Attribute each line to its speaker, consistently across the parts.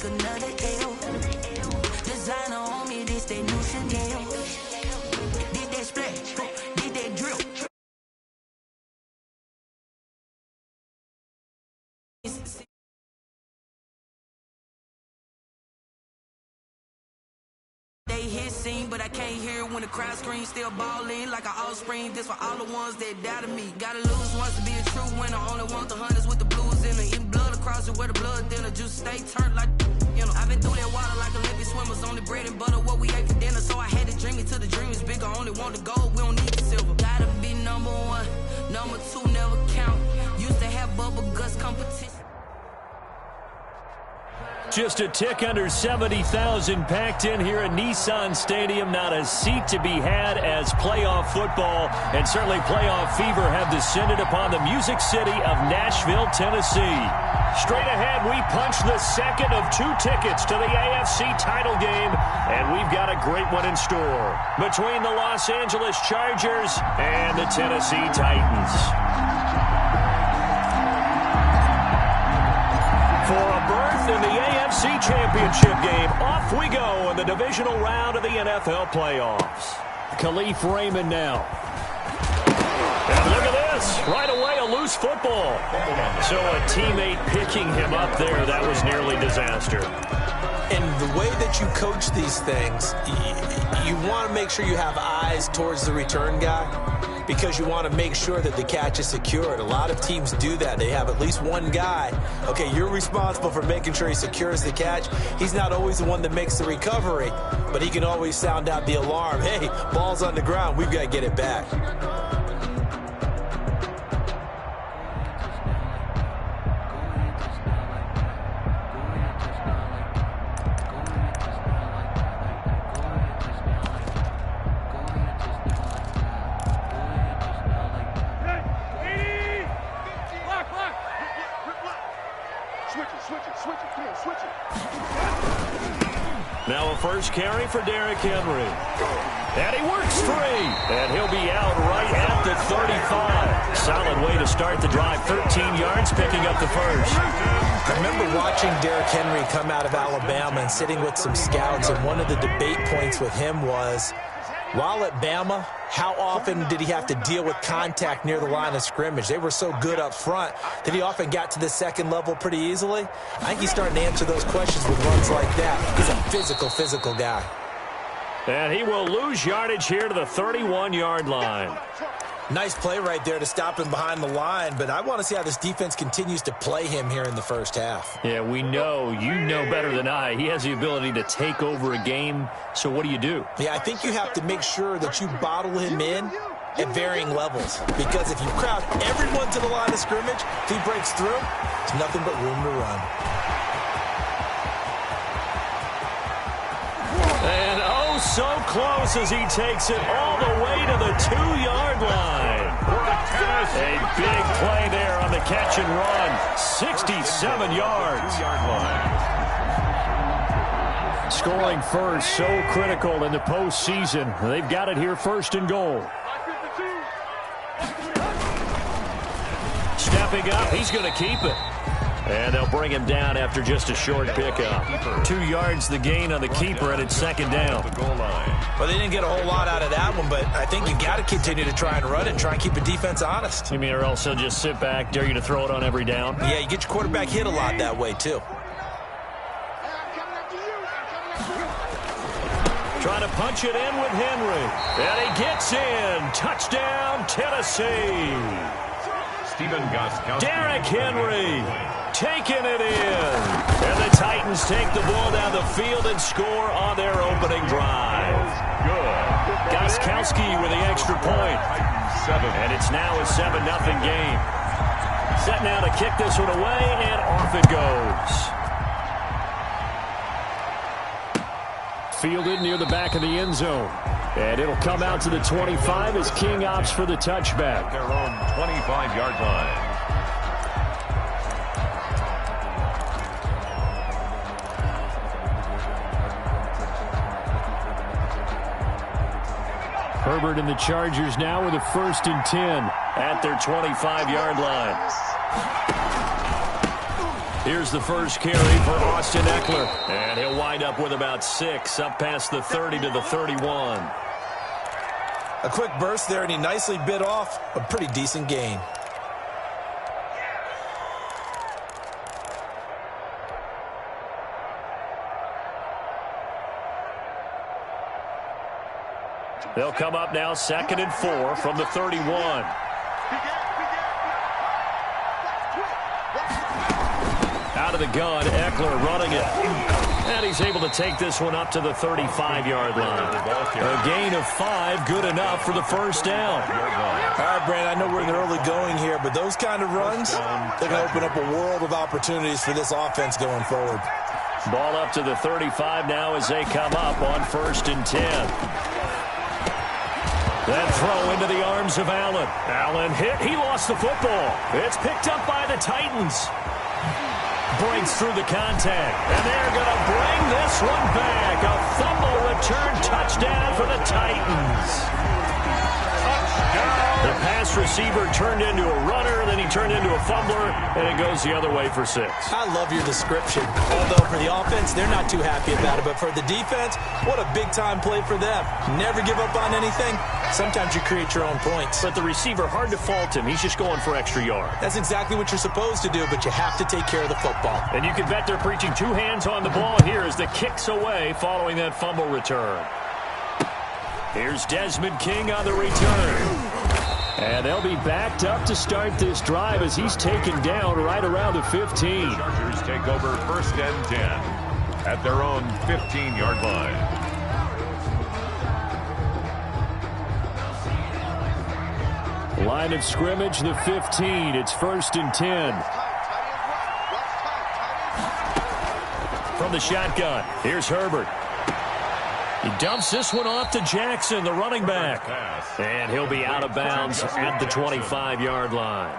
Speaker 1: another L. Designer on me, this that new Chanel. Did that splash, did that drip. They hit scene, but I can't hear when the crowd screams. Still ballin' like an offspring. This for all the ones that doubted me. Gotta lose once to be a true winner. Only want the hunters with the blues in it. Eating blood across it where the blood dinner. Juice stay turned like, you know. I've been through that water like Olympic swimmers. Only bread and butter what we ate for dinner. So I had to dream it till the dream is bigger. Only want the gold, we don't need the silver. Gotta be number one. Number two never count. Used to have bubble guts competition.
Speaker 2: Just a tick under 70,000 packed in here at Nissan Stadium. Not a seat to be had as playoff football and certainly playoff fever have descended upon the Music City of Nashville, Tennessee. Straight ahead, we punch the second of 2 tickets to the AFC title game, and we've got a great one in store between the Los Angeles Chargers and the Tennessee Titans. For a berth in the AFC Championship game, off we go in the divisional round of the NFL playoffs. Khalif Raymond now. And look at this. Right away, a loose football. So a teammate picking him up there, that was nearly disaster.
Speaker 3: And the way that you coach these things, you want to make sure you have eyes towards the return guy because you want to make sure that the catch is secured. A lot of teams do that. They have at least one guy. Okay, you're responsible for making sure he secures the catch. He's not always the one that makes the recovery, but he can always sound out the alarm. Hey, ball's on the ground. We've got to get it back.
Speaker 2: Now a first carry for Derrick Henry. And he works free. And he'll be out right at the 35. Solid way to start the drive. 13 yards, picking up the first.
Speaker 3: I remember watching Derrick Henry come out of Alabama and sitting with some scouts, and one of the debate points with him was, while at Bama, how often did he have to deal with contact near the line of scrimmage? They were so good up front that he often got to the second level pretty easily. I think he's starting to answer those questions with runs like that. He's a physical guy.
Speaker 2: And he will lose yardage here to the 31-yard line.
Speaker 3: Nice play right there to stop him behind the line, but I want to see how this defense continues to play him here in the first half.
Speaker 2: Yeah, we know, you know better than I, he has the ability to take over a game, so what do you do?
Speaker 3: Yeah, I think you have to make sure that you bottle him in at varying levels, because if you crowd everyone to the line of scrimmage, if he breaks through, there's nothing but room to run.
Speaker 2: And oh, so close as he takes it all the way to the 2-yard line. A big play there on the catch and run. 67 yards. Scoring first, so critical in the postseason. They've got it here, first and goal. Stepping up, he's going to keep it. And they'll bring him down after just a short pickup. 2 yards the gain on the keeper, and it's second down.
Speaker 3: Well, they didn't get a whole lot out of that one, but I think you got to continue to try and run and try and keep the defense honest.
Speaker 2: You mean or else he'll just sit back, dare you to throw it on every down?
Speaker 3: Yeah, you get your quarterback hit a lot that way, too.
Speaker 2: Trying to punch it in with Henry. And he gets in. Touchdown, Tennessee. Derrick Henry taking it in. And the Titans take the ball down the field and score on their opening drive. Good. Gostkowski with the extra point. And it's now a 7-0 game. Set now to kick this one away, and off it goes. Fielded near the back of the end zone. And it'll come out to the 25 as King opts for the touchback.
Speaker 4: Their own 25-yard line.
Speaker 2: Herbert and the Chargers now with a 1st and 10 at their 25-yard line. Here's the first carry for Austin Eckler. And he'll wind up with about 6, up past the 30 to the 31.
Speaker 3: A quick burst there, and he nicely bit off a pretty decent gain.
Speaker 2: They'll come up now 2nd and 4 from the 31. Out of the gun, Eckler running it. And he's able to take this one up to the 35-yard line. A gain of 5, good enough for the first down.
Speaker 3: All right, Brandon, I know we're in the early going here, but those kind of runs, they're going to open up a world of opportunities for this offense going forward.
Speaker 2: Ball up to the 35 now as they come up on 1st and 10. That throw into the arms of Allen. Allen hit. He lost the football. It's picked up by the Titans. Breaks through the contact. And they're going to bring this one back. A fumble return touchdown for the Titans. The pass receiver turned into a runner, then he turned into a fumbler, and it goes the other way for 6.
Speaker 3: I love your description. Although for the offense, they're not too happy about it. But for the defense, what a big-time play for them. Never give up on anything. Sometimes you create your own points.
Speaker 2: But the receiver, hard to fault him. He's just going for extra yard.
Speaker 3: That's exactly what you're supposed to do, but you have to take care of the football.
Speaker 2: And you can bet they're preaching 2 hands on the ball here as the kick's away following that fumble return. Here's Desmond King on the return. And they'll be backed up to start this drive as he's taken down right around the 15.
Speaker 4: The Chargers take over 1st and 10 at their own 15-yard line.
Speaker 2: Line of scrimmage, the 15. It's 1st and 10. From the shotgun, here's Herbert. He dumps this one off to Jackson, the running back. And he'll be out of bounds at the 25-yard line.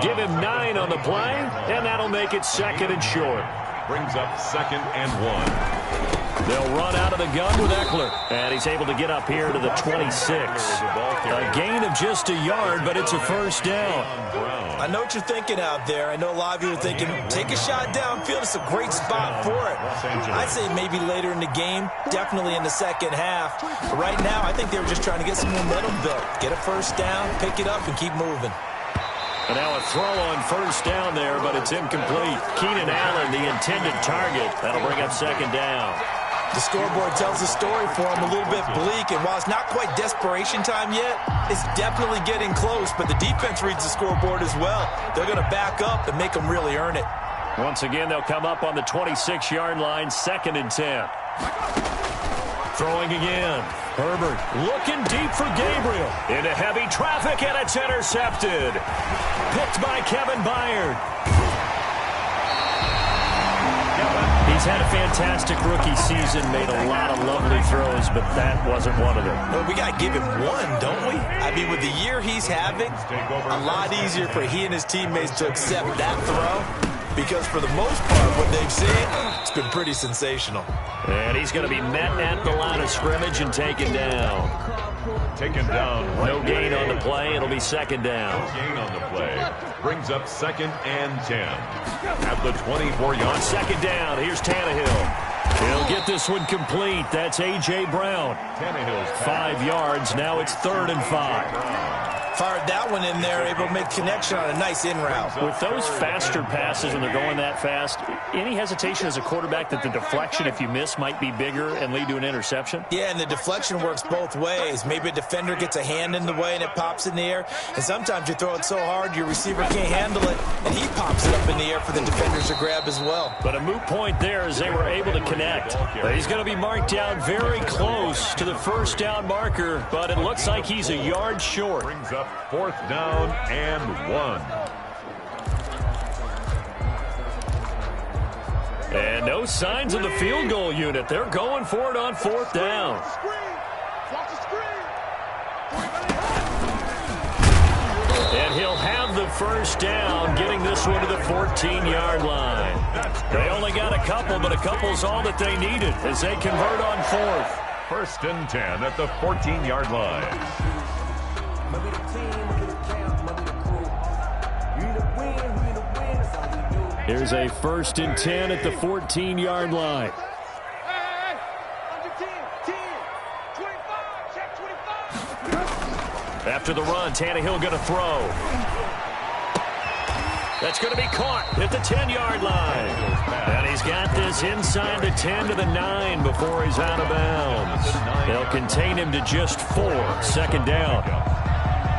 Speaker 2: Give him 9 on the play, and that'll make it 2nd and short.
Speaker 4: Brings up 2nd and 1.
Speaker 2: They'll run out of the gun with Eckler, and he's able to get up here to the 26. A gain of just a yard, but it's a first down.
Speaker 3: I know what you're thinking out there. I know a lot of you are thinking, take a shot downfield. It's a great spot for it. I'd say maybe later in the game, definitely in the second half. But right now, I think they were just trying to get some momentum built. Get a first down, pick it up, and keep moving.
Speaker 2: And now a throw on first down there, but it's incomplete. Keenan Allen, the intended target. That'll bring up 2nd down.
Speaker 3: The scoreboard tells the story for him, a little bit bleak, and while it's not quite desperation time yet, it's definitely getting close, but the defense reads the scoreboard as well. They're going to back up and make them really earn it.
Speaker 2: Once again, they'll come up on the 26-yard line, 2nd and 10. Throwing again. Herbert looking deep for Gabriel. Into heavy traffic, and it's intercepted. Picked by Kevin Byard. He's had a fantastic rookie season, made a lot of lovely throws, but that wasn't one of them.
Speaker 3: Well, we got to give him one, don't we? I mean, with the year he's having, a lot easier for he and his teammates to accept that throw, because for the most part, what they've seen, it's been pretty sensational.
Speaker 2: And he's going to be met at the line of scrimmage and taken down.
Speaker 4: Taken down.
Speaker 2: No gain on the play. It'll be 2nd down.
Speaker 4: No gain on the play. Brings up 2nd and 10 at the 24-yard line.
Speaker 2: 2nd down. Here's Tannehill. He'll get this one complete. That's A.J. Brown.
Speaker 4: Tannehill's
Speaker 2: 5 yards. Now it's 3rd and 5.
Speaker 3: Fired that one in there, able to make connection on a nice in route.
Speaker 2: With those faster passes and they're going that fast, any hesitation as a quarterback that the deflection, if you miss, might be bigger and lead to an interception?
Speaker 3: Yeah, and the deflection works both ways. Maybe a defender gets a hand in the way and it pops in the air. And sometimes you throw it so hard your receiver can't handle it, and he pops it up in the air for the defenders to grab as well.
Speaker 2: But a moot point there as they were able to connect. He's going to be marked down very close to the first down marker, but it looks like he's a yard short.
Speaker 4: Brings up 4th down and 1.
Speaker 2: And no signs of the field goal unit. They're going for it on 4th down. And he'll have the first down, getting this one to the 14-yard line. They only got a couple, but a couple's all that they needed as they convert on 4th.
Speaker 4: 1st and 10 at the 14-yard line.
Speaker 2: Here's a 1st and 10 at the 14-yard line. After the run, Tannehill going to throw. That's going to be caught at the 10-yard line. And he's got this inside the 10 to the 9 before he's out of bounds. They'll contain him to just 4. 2nd down.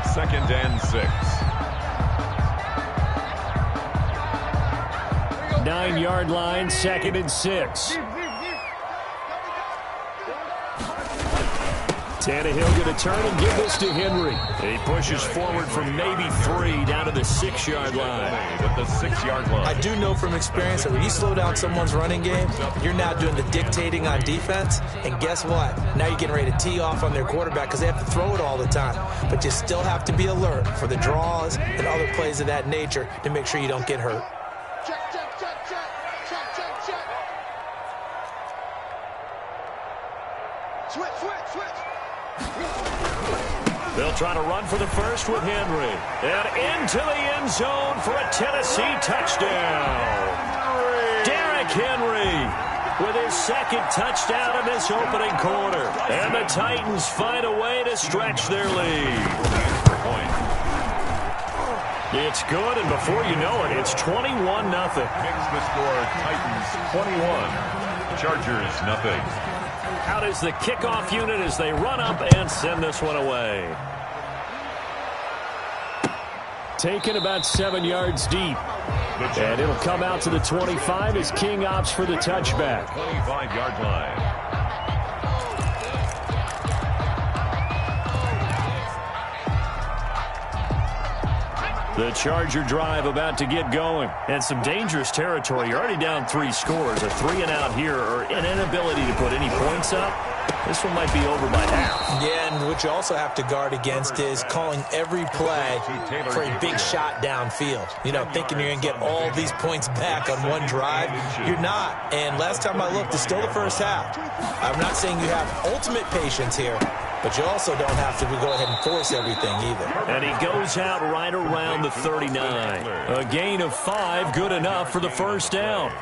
Speaker 4: 2nd and 6.
Speaker 2: 9-yard line, 2nd and 6. Tannehill going to turn and give this to Henry. And he pushes forward from maybe 3 down to the 6-yard line.
Speaker 4: At the 6-yard line.
Speaker 3: I do know from experience that when you slow down someone's running game, you're now doing the dictating on defense. And guess what? Now you're getting ready to tee off on their quarterback because they have to throw it all the time. But you still have to be alert for the draws and other plays of that nature to make sure you don't get hurt.
Speaker 2: They'll try to run for the first with Henry. And into the end zone for a Tennessee touchdown. Derrick Henry with his 2nd touchdown in this opening quarter. And the Titans find a way to stretch their lead. It's good, and before you know it, it's 21-0.
Speaker 4: Makes the score Titans 21, Chargers nothing.
Speaker 2: Out is the kickoff unit as they run up and send this one away. Taken about 7 yards deep. And it'll come out to the 25 as King opts for the touchback.
Speaker 4: 25-yard line.
Speaker 2: The Charger drive about to get going. And some dangerous territory. You're already down 3 scores. A 3-and-out here or an inability to put any points up. This one might be over by half.
Speaker 3: Yeah, and what you also have to guard against is calling every play for a big shot downfield. You know, thinking you're going to get all these points back on one drive. You're not. And last time I looked, it's still the first half. I'm not saying you have ultimate patience here, but you also don't have to go ahead and force everything either.
Speaker 2: And he goes out right around the 39. A gain of 5, good enough for the first down.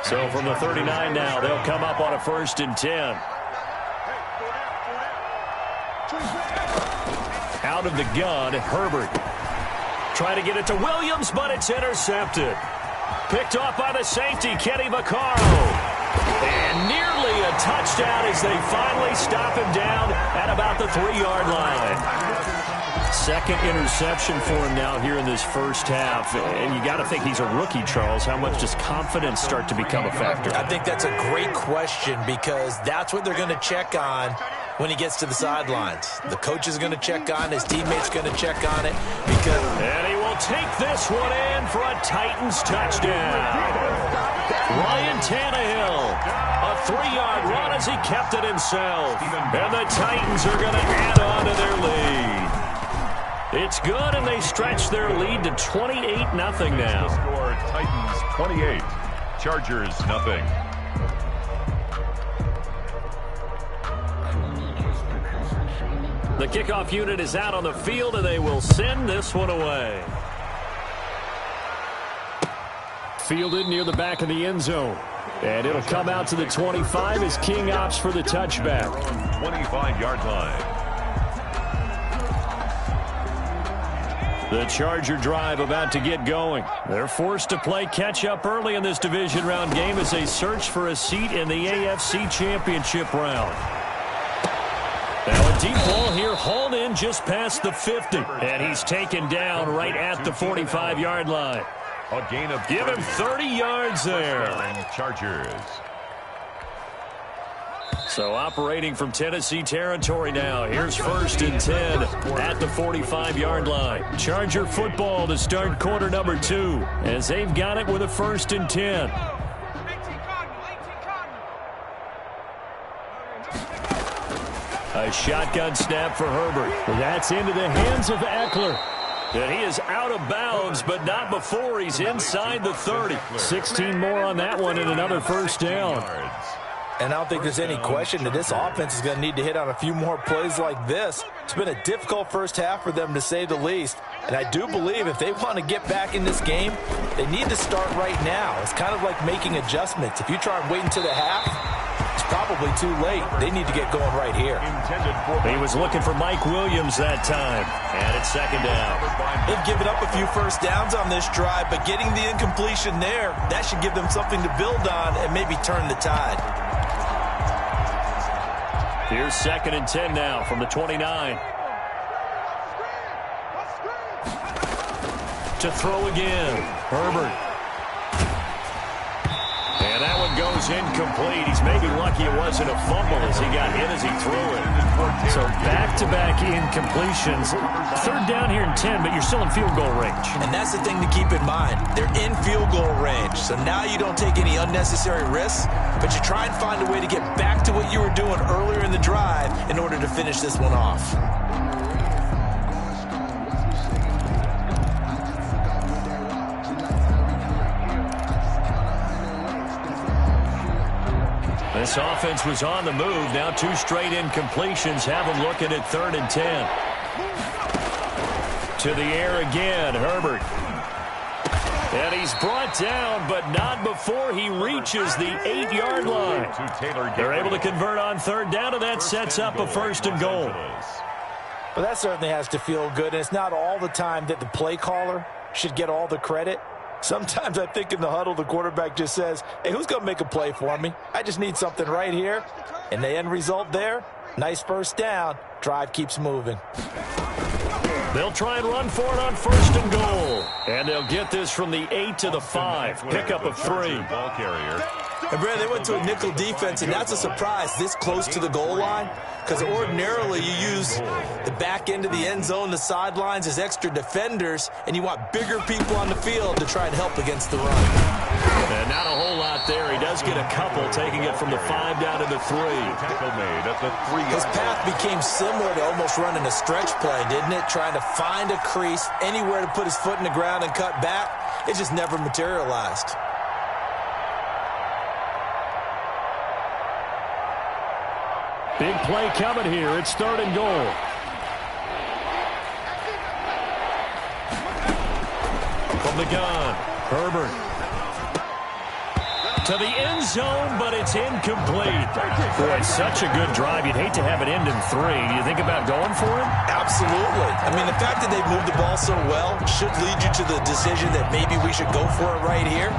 Speaker 2: So from the 39 now, they'll come up on a 1st and 10. Out of the gun, Herbert. Trying to get it to Williams, but it's intercepted. Picked off by the safety, Kenny Vaccaro. And nearly a touchdown as they finally stop him down at about the 3-yard line. 2nd interception for him now here in this first half. And you got to think he's a rookie, Charles. How much does confidence start to become a factor?
Speaker 3: I think that's a great question because that's what they're going to check on when he gets to the sidelines. The coach is going to check on, his teammates going to check on it.
Speaker 2: And he will take this one in for a Titans touchdown. Ryan Tannehill, a 3-yard run as he kept it himself. And the Titans are going to add on to their lead. It's good, and they stretch their lead to 28-0 now.
Speaker 4: Score Titans 28, Chargers nothing.
Speaker 2: The kickoff unit is out on the field, and they will send this one away. Fielded near the back of the end zone. And it'll come out to the 25 as King opts for the touchback.
Speaker 4: 25-yard line.
Speaker 2: The Charger drive about to get going. They're forced to play catch-up early in this division round game as they search for a seat in the AFC Championship round. Now a deep ball here, hauled in just past the 50. And he's taken down right at the 45-yard line.
Speaker 4: A gain of
Speaker 2: Give him 30 yards there.
Speaker 4: Chargers.
Speaker 2: So operating from Tennessee territory now. Here's 1st and 10 at the 45-yard line. Charger football to start quarter number 2 as they've got it with a 1st and 10. A shotgun snap for Herbert. That's into the hands of Eckler. And he is out of bounds, but not before he's inside the 30. 16 more on that one and another first down.
Speaker 3: And I don't think there's any question that this offense is going to need to hit on a few more plays like this. It's been a difficult first half for them, to say the least. And I do believe if they want to get back in this game, they need to start right now. It's kind of like making adjustments. If you try and wait until the half, it's probably too late. They need to get going right here.
Speaker 2: He was looking for Mike Williams that time. And it's second down.
Speaker 3: They've given up a few first downs on this drive, but getting the incompletion there, that should give them something to build on and maybe turn the tide.
Speaker 2: Here's 2nd and 10 now from the 29. To throw again. Herbert. And that one goes incomplete. He's maybe lucky it wasn't a fumble as he got hit as he threw it.
Speaker 5: So back-to-back incompletions. 3rd down here in 10, but you're still in field goal range.
Speaker 3: And that's the thing to keep in mind. They're in field goal range. So now you don't take any unnecessary risks, but you try and find a way to get back to what you were doing earlier in the drive in order to finish this one off.
Speaker 2: This offense was on the move. Now 2 straight incompletions have them looking at 3rd and 10. To the air again, Herbert. And he's brought down, but not before he reaches the 8-yard line. They're able to convert on 3rd down, and that sets up a 1st and goal.
Speaker 3: But that certainly has to feel good, and it's not all the time that the play caller should get all the credit. Sometimes I think in the huddle, the quarterback just says, hey, who's going to make a play for me? I just need something right here. And the end result there, nice first down. Drive keeps moving.
Speaker 2: They'll try and run for it on 1st and goal. And they'll get this from the 8 to the 5. Pickup of 3.
Speaker 4: Ball carrier.
Speaker 3: And, Brad, they went to a nickel defense, and that's a surprise this close to the goal line. Because ordinarily you use the back end of the end zone, the sidelines as extra defenders, and you want bigger people on the field to try and help against the run.
Speaker 2: And not a whole lot there. He does get a couple, taking it from the 5 down to the 3.
Speaker 4: Tackle made at the 3-yard
Speaker 3: His path became similar to almost running a stretch play, didn't it? Trying to find a crease, anywhere to put his foot in the ground and cut back. It just never materialized.
Speaker 2: Big play coming here. It's 3rd and goal. From the gun, Herbert. To the end zone, but it's incomplete. Boy, such a good drive. You'd hate to have it end in 3. Do you think about going for it?
Speaker 3: Absolutely. I mean, the fact that they've moved the ball so well should lead you to the decision that maybe we should go for it right here.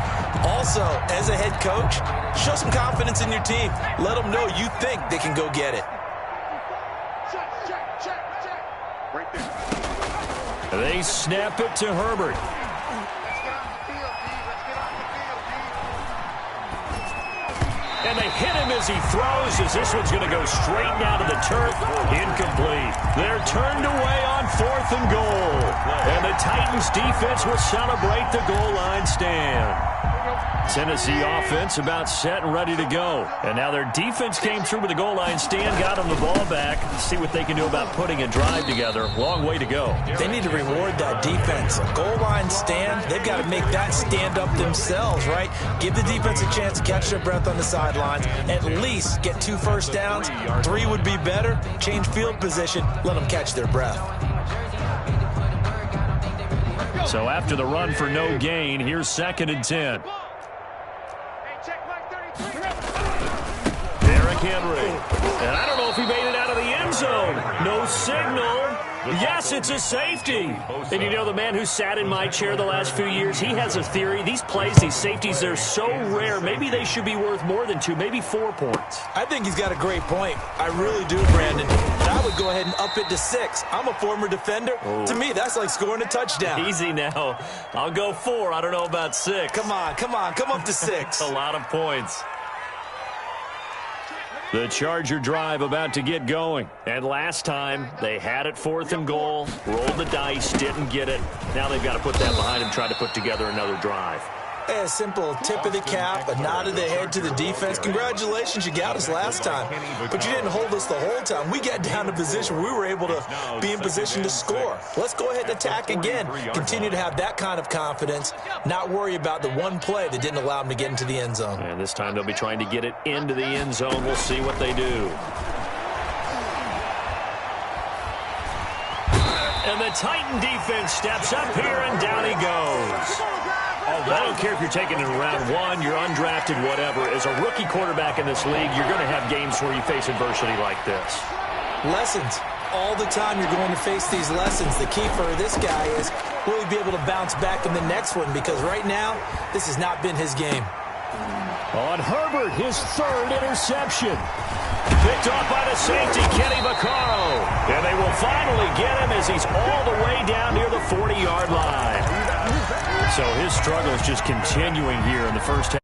Speaker 3: Also, as a head coach, show some confidence in your team. Let them know you think they can go get it.
Speaker 2: They snap it to Herbert. And they hit him as he throws, as this one's going to go straight down to the turf. Incomplete. They're turned away on 4th and goal. And the Titans defense will celebrate the goal line stand. Tennessee offense about set and ready to go. And now their defense came through with the goal line stand, got them the ball back. See what they can do about putting a drive together. Long way to go.
Speaker 3: They need to reward that defense. A goal line stand, they've got to make that stand up themselves, right? Give the defense a chance to catch their breath on the sidelines. At least get 2 first downs. 3 would be better. Change field position. Let them catch their breath.
Speaker 2: So after the run for no gain, here's 2nd and 10. Henry. And I don't know if he made it out of the end zone. No signal. Yes, it's a safety. And you know, the man who sat in my chair the last few years, he has a theory. These plays, these safeties, they're so rare. Maybe they should be worth more than 2, maybe 4 points.
Speaker 3: I think he's got a great point. I really do, Brandon. But I would go ahead and up it to 6. I'm a former defender. Oh. To me, that's like scoring a touchdown.
Speaker 2: Easy now. I'll go 4. I don't know about 6.
Speaker 3: Come on. Come up to 6.
Speaker 2: A lot of points. The Charger drive about to get going. And last time, they had it 4th and goal, rolled the dice, didn't get it. Now they've got to put that behind them, try to put together another drive.
Speaker 3: A simple tip of the cap, a nod of the head to the defense. Congratulations, you got us last time. But you didn't hold us the whole time. We got down to position. We were able to be in position to score. Let's go ahead and attack again. Continue to have that kind of confidence. Not worry about the one play that didn't allow them to get into the end zone.
Speaker 2: And this time they'll be trying to get it into the end zone. We'll see what they do. And the Titan defense steps up here, and down he goes. I don't care if you're taking it in round one, you're undrafted, whatever. As a rookie quarterback in this league, you're going to have games where you face adversity like this.
Speaker 3: Lessons. All the time you're going to face these lessons. The key for this guy is will he be able to bounce back in the next one, because right now, this has not been his game.
Speaker 2: On Herbert, his third interception. Picked off by the safety, Kenny Vaccaro. And they will finally get him as he's all the way down near the 40-yard line. So his struggle is just continuing here in the first half.